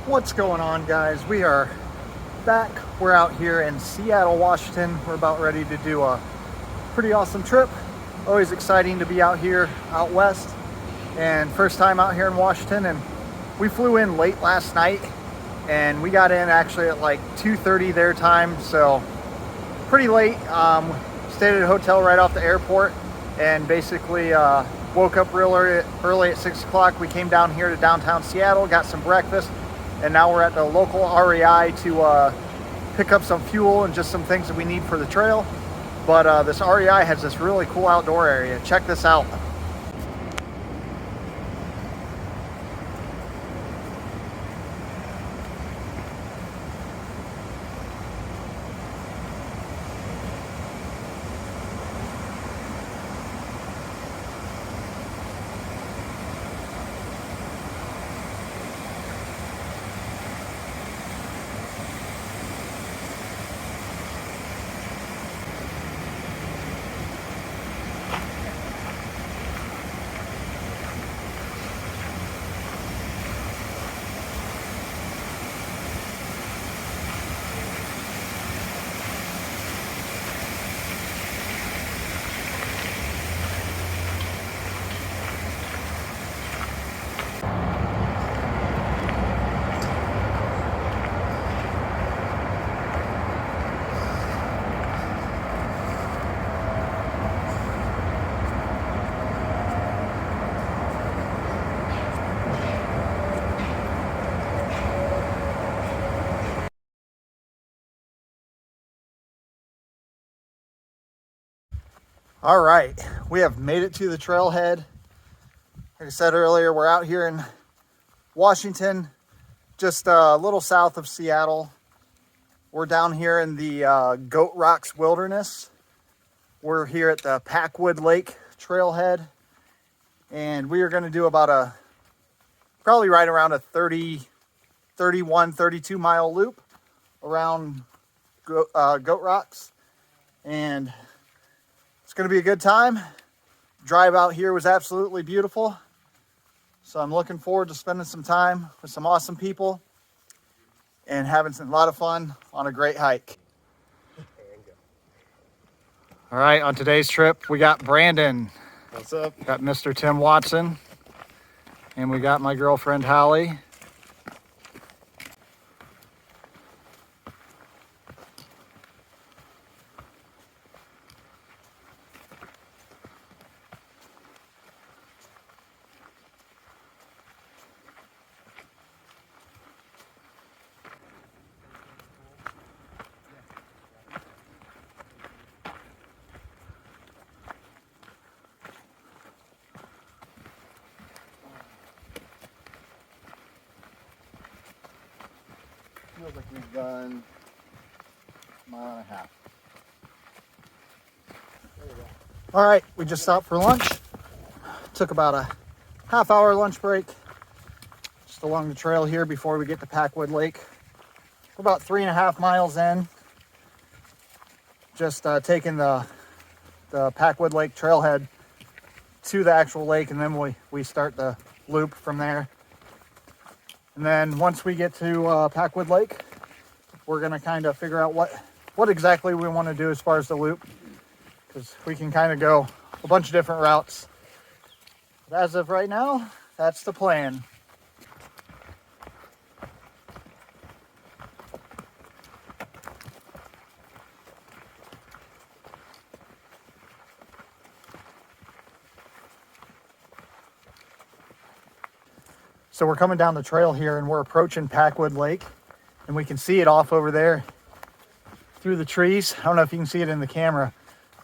What's going on, guys? We are back. We're out here in Seattle, Washington. We're about ready to do a pretty awesome trip. Always exciting to be out here out west, and first time out here in Washington. And we flew in late last night, and we got in actually at like 2:30 their time, so pretty late. Stayed at a hotel right off the airport, and basically woke up real early at 6 o'clock. We came down here to downtown Seattle, got some breakfast, and now we're at the local REI to pick up some fuel and just some things that we need for the trail. But this REI has this really cool outdoor area. Check this out. All right, we have made it to the trailhead. Like I said earlier, we're out here in Washington, just a little south of Seattle. We're down here in the Goat Rocks Wilderness. We're here at the Packwood Lake trailhead, and we are going to do about probably right around a 32 mile loop around Goat Rocks. And it's going to be a good time. Drive out here was absolutely beautiful. So I'm looking forward to spending some time with some awesome people and having a lot of fun on a great hike. All right, on today's trip, we got Brandon. What's up? Got Mr. Tim Waston. And we got my girlfriend, Hallie. Feels like we've done a mile and a half. All right, we just stopped for lunch. Took about a half-hour lunch break just along the trail here before we get to Packwood Lake. We're about 3.5 miles in. Just taking the Packwood Lake trailhead to the actual lake, and then we start the loop from there. And then once we get to Packwood Lake, we're gonna kind of figure out what exactly we want to do as far as the loop, because we can kind of go a bunch of different routes. But as of right now, that's the plan. So we're coming down the trail here, and we're approaching Packwood Lake, and we can see it off over there through the trees. I don't know if you can see it in the camera,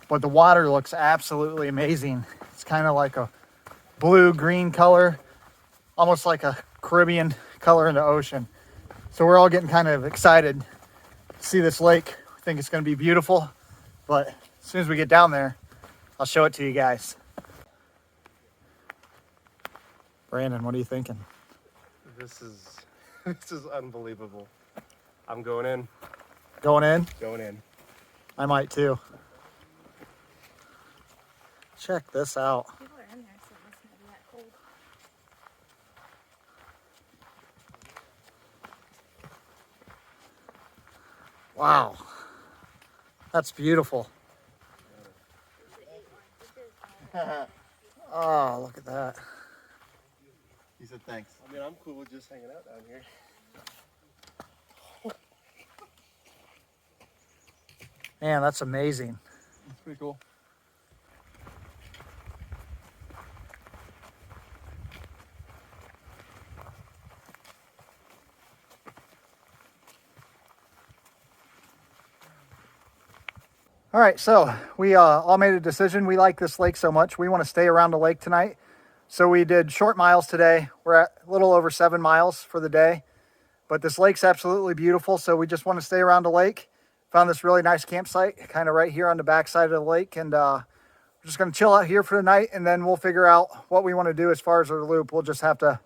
but the water looks absolutely amazing. It's kind of like a blue-green color, almost like a Caribbean color in the ocean. So we're all getting kind of excited to see this lake. I think it's going to be beautiful, but as soon as we get down there, I'll show it to you guys. Brandon, what are you thinking? This is unbelievable. I'm going in. Going in? Going in. I might too. Check this out. People are in there, so it must not be that cold. Wow. That's beautiful. Oh, look at that. He said thanks. I mean, I'm cool with just hanging out down here. Man, that's amazing. It's pretty cool. All right, so we all made a decision. We like this lake so much. We want to stay around the lake tonight. So we did short miles today. We're at a little over 7 miles for the day. But this lake's absolutely beautiful, so we just want to stay around the lake. Found this really nice campsite kind of right here on the backside of the lake. And we're just going to chill out here for the night, and then we'll figure out what we want to do as far as our loop. We'll just have to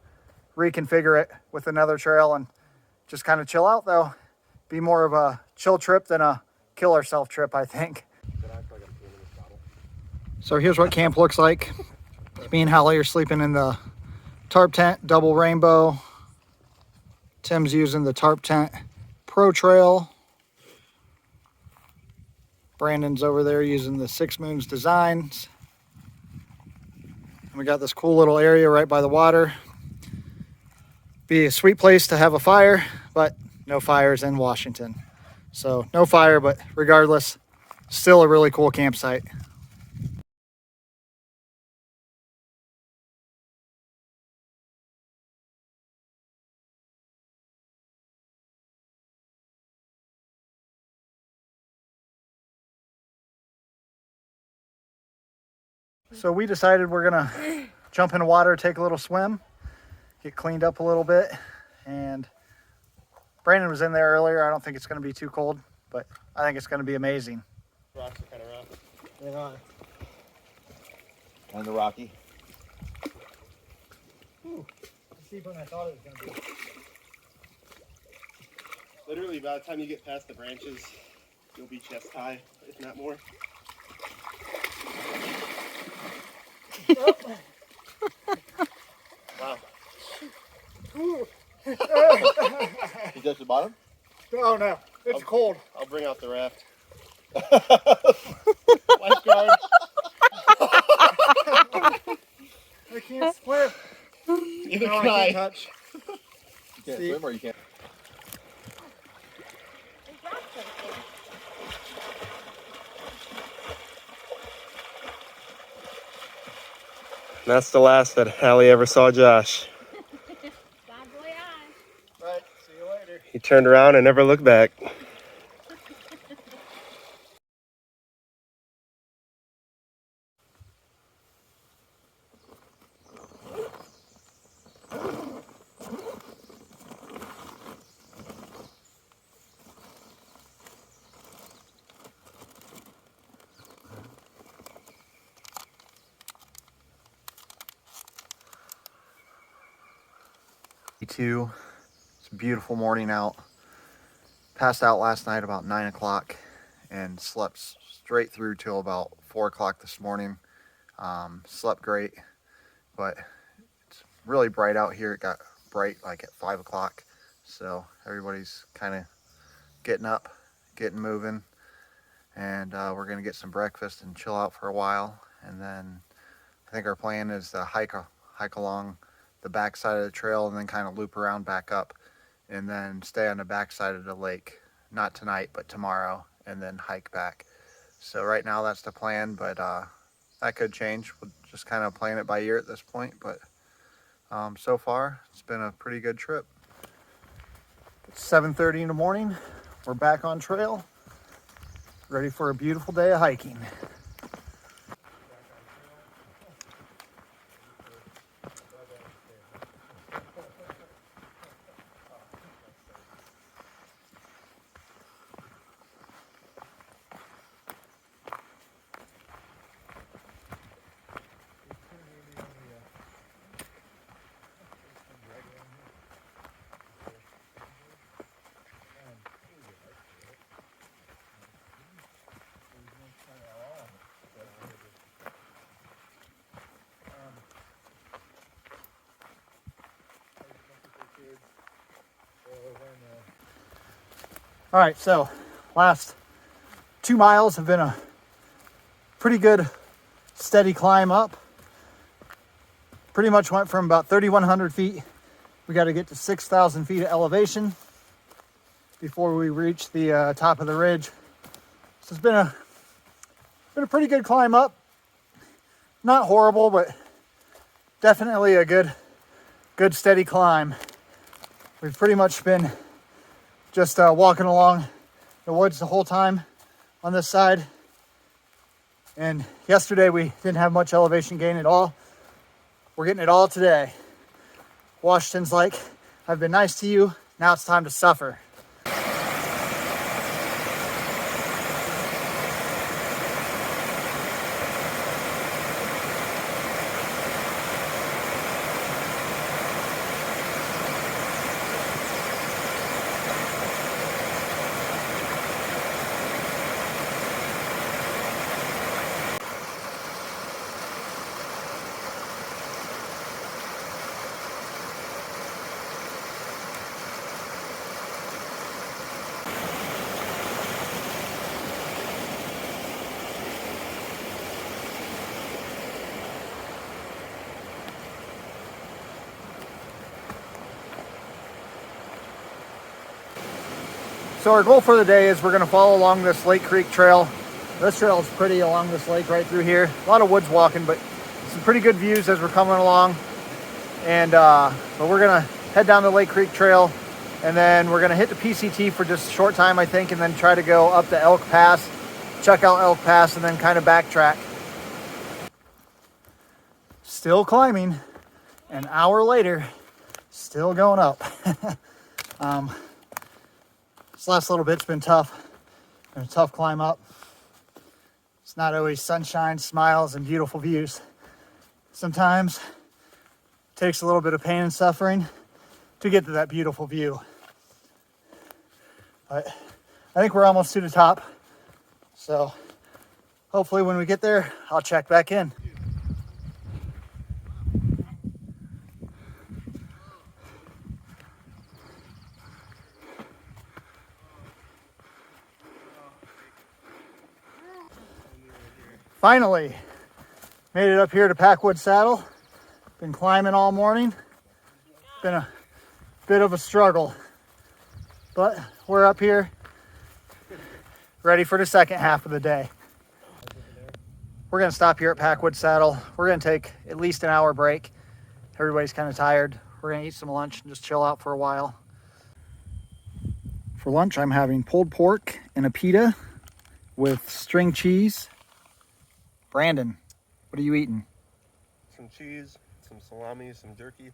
reconfigure it with another trail and just kind of chill out, though. Be more of a chill trip than a kill ourselves trip, I think. So here's what camp looks like. Me and Hallie are sleeping in the tarp tent, double rainbow. Tim's using the tarp tent Pro Trail. Brandon's over there using the Six Moons Designs. And we got this cool little area right by the water. Be a sweet place to have a fire, but no fires in Washington. So no fire, but regardless, still a really cool campsite. So we decided we're gonna jump in the water, take a little swim, get cleaned up a little bit. And Brandon was in there earlier. I don't think it's gonna be too cold, but I think it's gonna be amazing. Rocks are kind of rough. They are. And the Rocky. Deeper than I thought it was gonna be. Literally, by the time you get past the branches, you'll be chest high, if not more. Wow. You touched the bottom? Oh no, it's cold. I'll bring out the raft. Lifeguard. I can't swim. Neither No, can I I. can't touch. You can't See? swim or you can't? That's the last that Hallie ever saw Josh. Bad boy eye. Right, see you later. He turned around and never looked back. It's a beautiful morning out. Passed out last night about 9 o'clock and slept straight through till about 4 o'clock this morning. Slept great, but it's really bright out here. It got bright like at 5 o'clock. So everybody's kind of getting up, getting moving. And we're going to get some breakfast and chill out for a while. And then I think our plan is to hike along the backside of the trail and then kind of loop around back up and then stay on the backside of the lake. Not tonight, but tomorrow, and then hike back. So right now that's the plan, but that could change. We're just kind of playing it by ear at this point, but so far it's been a pretty good trip. It's 7:30 in the morning. We're back on trail, ready for a beautiful day of hiking. All right, so Last 2 miles have been a pretty good steady climb up. Pretty much went from about 3,100 feet. We got to get to 6,000 feet of elevation before we reach the top of the ridge. So it's been a pretty good climb up. Not horrible, but definitely a good steady climb. We've pretty much been just walking along the woods the whole time on this side. And yesterday we didn't have much elevation gain at all. We're getting it all today. Washington's like, I've been nice to you, now it's time to suffer. So our goal for the day is we're gonna follow along this Lake Creek trail. This trail is pretty along this lake right through here. A lot of woods walking, but some pretty good views as we're coming along. And but we're gonna head down the Lake Creek trail, and then we're gonna hit the PCT for just a short time, I think, and then try to go up the Elk Pass, check out Elk Pass, and then kind of backtrack. Still climbing, an hour later, still going up. This last little bit's been tough. Been a tough climb up. It's not always sunshine, smiles, and beautiful views. Sometimes it takes a little bit of pain and suffering to get to that beautiful view. But I think we're almost to the top. So hopefully when we get there, I'll check back in. Finally, made it up here to Packwood Saddle. Been climbing all morning. Been a bit of a struggle, but we're up here, ready for the second half of the day. We're gonna stop here at Packwood Saddle. We're gonna take at least an hour break. Everybody's kind of tired. We're gonna eat some lunch and just chill out for a while. For lunch, I'm having pulled pork and a pita with string cheese. Brandon, what are you eating? Some cheese, some salami, some jerky,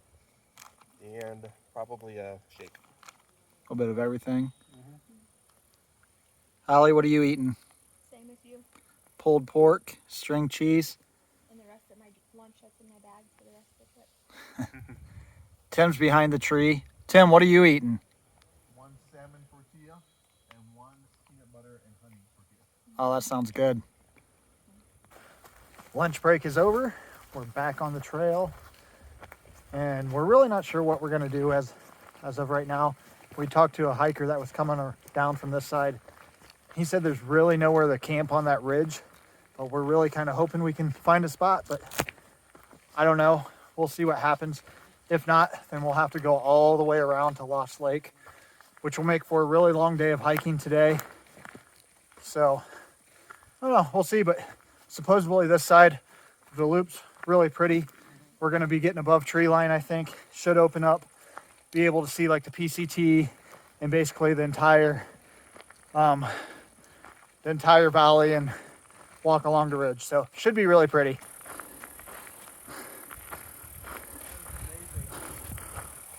and probably a shake. A little bit of everything. Hallie, what are you eating? Same as you. Pulled pork, string cheese. And the rest of my lunch that's in my bag for the rest of the trip. Tim's behind the tree. Tim, what are you eating? One salmon tortilla and one peanut butter and honey tortilla. Oh, that sounds good. Lunch break is over. We're back on the trail. And we're really not sure what we're gonna do as of right now. We talked to a hiker that was coming down from this side. He said there's really nowhere to camp on that ridge, but we're really kind of hoping we can find a spot, but I don't know. We'll see what happens. If not, then we'll have to go all the way around to Lost Lake, which will make for a really long day of hiking today. So, I don't know, we'll see, but supposedly this side of the loop's really pretty. We're gonna be getting above tree line, I think. Should open up, be able to see like the PCT and basically the entire valley and walk along the ridge. So should be really pretty.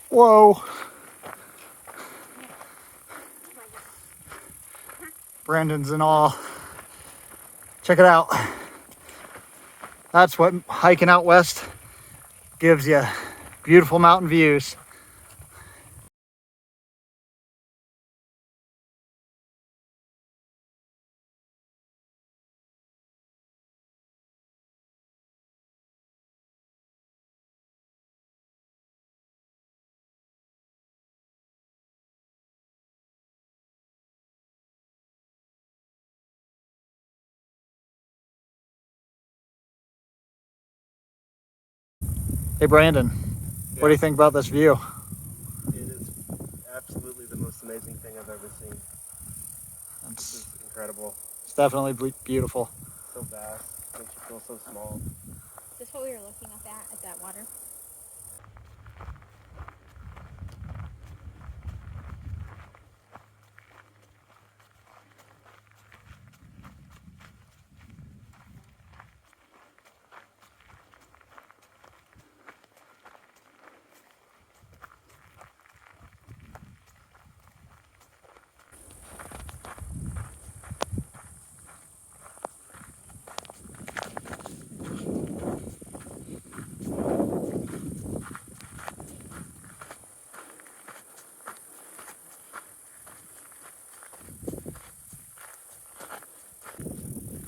Whoa. Brandon's in awe. Check it out. That's what hiking out west gives you. Beautiful mountain views. Hey Brandon, what do you think about this view? It is absolutely the most amazing thing I've ever seen. This is incredible. It's definitely beautiful. So vast, makes you feel so small. Is this what we were looking up at that water?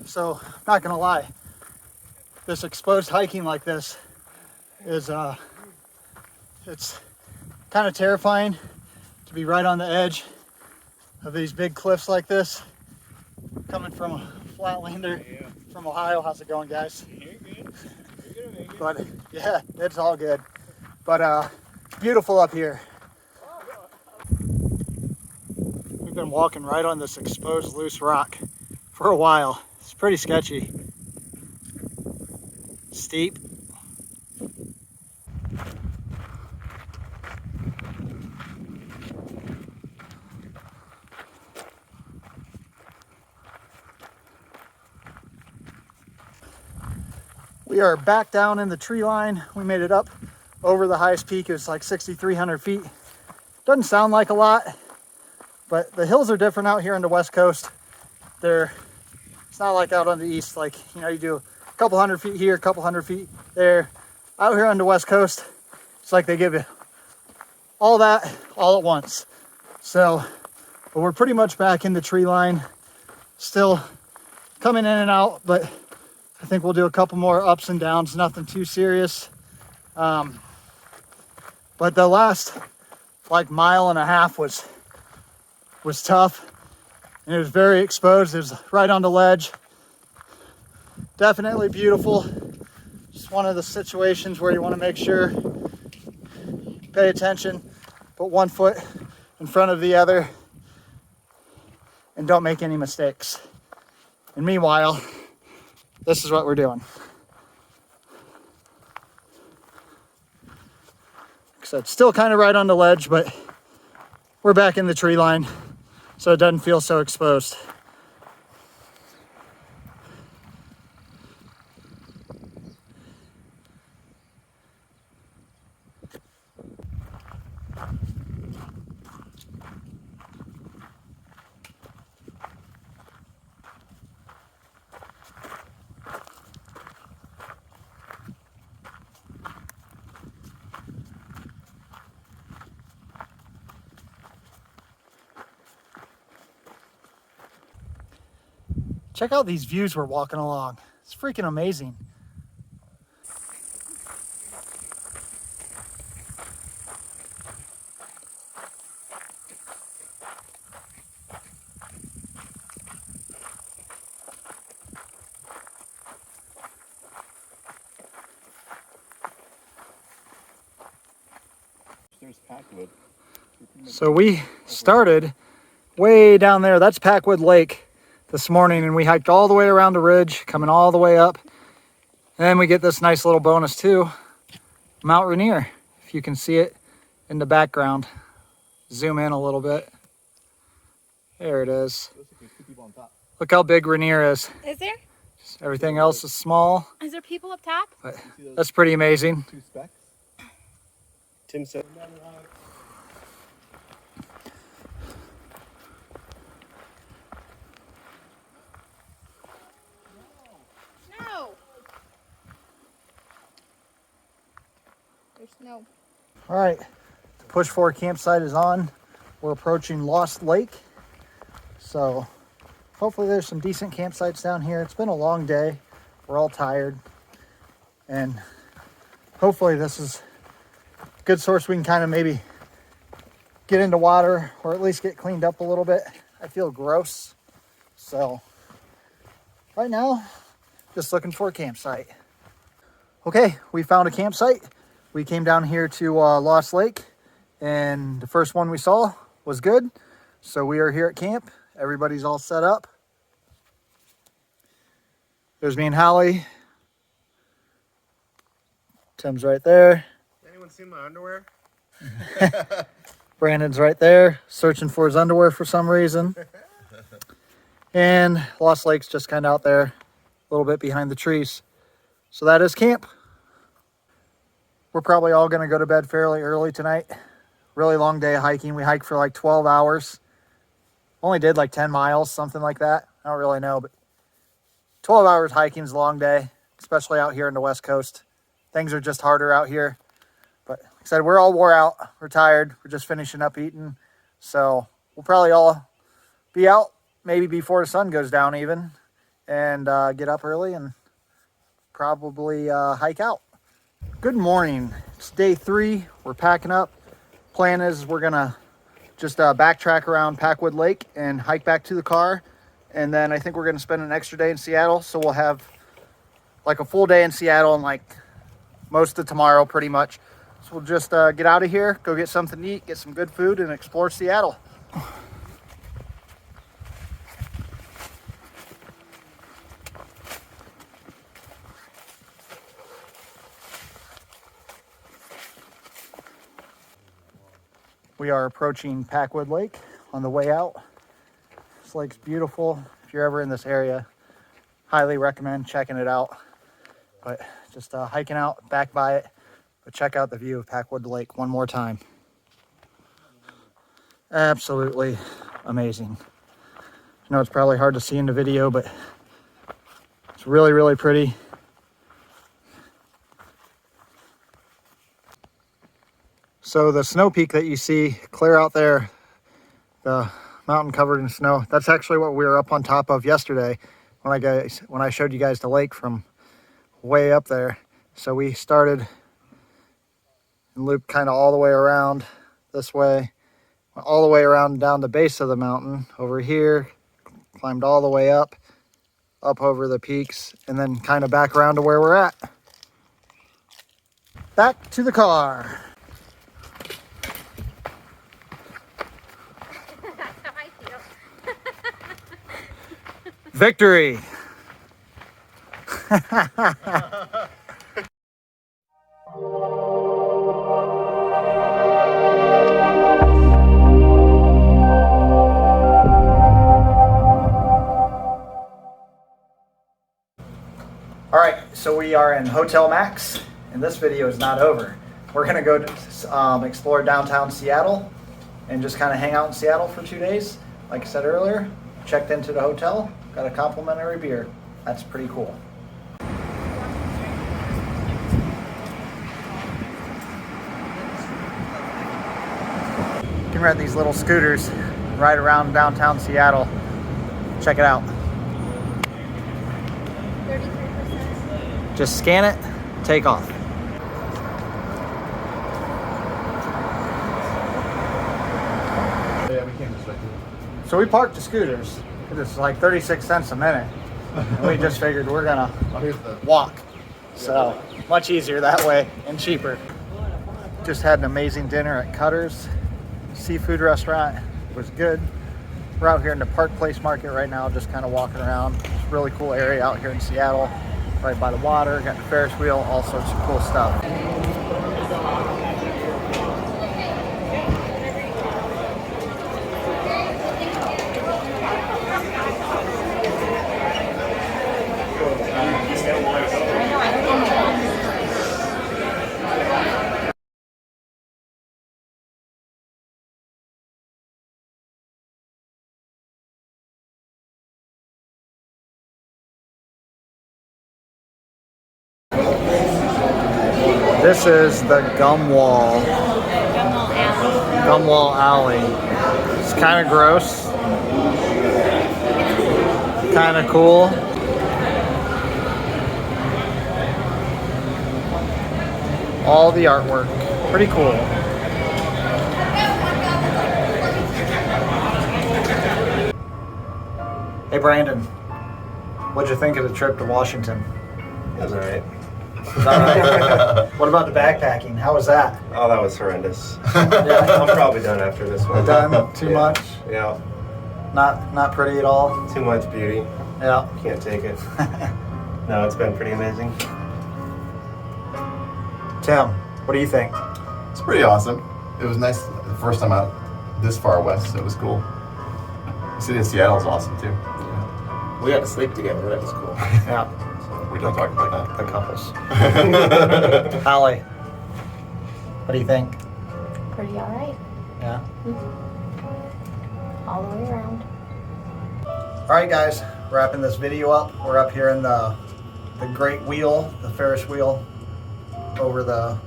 So, not gonna lie, this exposed hiking like this is it's kind of terrifying to be right on the edge of these big cliffs like this. Coming from a flatlander from Ohio. How's it going, guys? You're good. You're gonna make it. But yeah, it's all good. But beautiful up here. We've been walking right on this exposed loose rock for a while. It's pretty sketchy. Steep. We are back down in the tree line. We made it up over the highest peak. It was like 6,300 feet. Doesn't sound like a lot, but the hills are different out here on the West Coast. It's not like out on the East, like, you know, you do a couple hundred feet here, a couple hundred feet there. Out here on the West Coast, it's like they give you all that all at once. So, but we're pretty much back in the tree line, still coming in and out, but I think we'll do a couple more ups and downs, nothing too serious. But the last like mile and a half was tough, and it was very exposed. It was right on the ledge. Definitely beautiful. Just one of the situations where you want to make sure you pay attention, put one foot in front of the other, and don't make any mistakes. And meanwhile, this is what we're doing. So it's still kind of right on the ledge, but we're back in the tree line, so it doesn't feel so exposed. Check out these views we're walking along. It's freaking amazing. There's Packwood. So we started way down there. That's Packwood Lake this morning, and we hiked all the way around the ridge, coming all the way up. And then we get this nice little bonus too, Mount Rainier, if you can see it in the background. Zoom in a little bit. There it is. Looks like there's two people on top. Look how big Rainier is. Is there? Everything else is small, Is there people up top? but You see those that's pretty amazing. two specks? Tim said, No. There's snow. All right, the push 4 campsite is on. We're approaching Lost Lake. So hopefully there's some decent campsites down here. It's been a long day. We're all tired. And hopefully this is a good source we can kind of maybe get into water or at least get cleaned up a little bit. I feel gross. So right now, just looking for a campsite. Okay, we found a campsite. We came down here to Lost Lake, and the first one we saw was good. So we are here at camp. Everybody's all set up. There's me and Hallie. Tim's right there. Anyone seen my underwear? Brandon's right there, searching for his underwear for some reason. And Lost Lake's just kind of out there, a little bit behind the trees. So that is camp. We're probably all going to go to bed fairly early tonight. Really long day of hiking. We hiked for like 12 hours. Only did like 10 miles, something like that. I don't really know, but 12 hours hiking is a long day, especially out here in the West Coast. Things are just harder out here. But like I said, we're all wore out. We're tired. We're just finishing up eating. So we'll probably all be out maybe before the sun goes down even, and get up early and probably hike out. Good morning. It's day 3. We're packing up. Plan is we're gonna just backtrack around Packwood Lake and hike back to the car. And then I think we're gonna spend an extra day in Seattle. So we'll have like a full day in Seattle and like most of tomorrow pretty much. So we'll just get out of here, go get something to eat, get some good food, and explore Seattle. We are approaching Packwood Lake on the way out. This lake's beautiful. If you're ever in this area, highly recommend checking it out. But just hiking out back by it. But check out the view of Packwood Lake one more time. Absolutely amazing. I know it's probably hard to see in the video, but it's really, really pretty. So the snow peak that you see clear out there, the mountain covered in snow, that's actually what we were up on top of yesterday when I showed you guys the lake from way up there. So we started and looped kind of all the way around this way, went all the way around down the base of the mountain over here, climbed all the way up over the peaks, and then kind of back around to where we're at. Back to the car. That's how I feel. Victory! All right, so we are in Hotel Max, and this video is not over. We're gonna go to, explore downtown Seattle and just kind of hang out in Seattle for 2 days. Like I said earlier, checked into the hotel, got a complimentary beer. That's pretty cool. You can rent these little scooters right around downtown Seattle. Check it out. 33%. Just scan it, take off. Yeah, we came this way too. So we parked the scooters because it's like 36 cents a minute. And we just figured we're gonna Oh, here's the. walk. So much easier that way and cheaper. Just had an amazing dinner at Cutter's seafood restaurant. It was good. We're out here in the Park Place Market right now, just kind of walking around. It's a really cool area out here in Seattle, right by the water. Got the Ferris wheel, all sorts of cool stuff. This is the Gum Wall Alley. It's kind of gross, kind of cool. All the artwork, pretty cool. Hey Brandon, what'd you think of the trip to Washington? That's alright. What about the backpacking? How was that? Oh, that was horrendous. Yeah. I'm probably done after this one. Done? Too Yeah. much? Yeah, Not pretty at all? too much beauty. Yeah. Can't take it. No, it's been pretty amazing. Tim, what do you think? It's pretty awesome. It was nice the first time out this far west, so it was cool. The city of Seattle is awesome too. We got to sleep together. That was cool. Yeah. We don't talk about The couples. Hallie, what do you think? Pretty alright. Yeah. All the way around. All right, guys, wrapping this video up. We're up here in the Great Wheel, the Ferris wheel, over the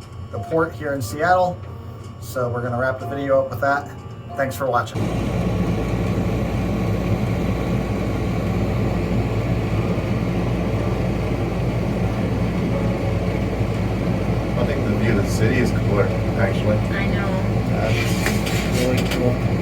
port here in Seattle. So we're gonna wrap the video up with that. Thanks for watching. I think the view of the city is cooler, actually. I know. That's really cool.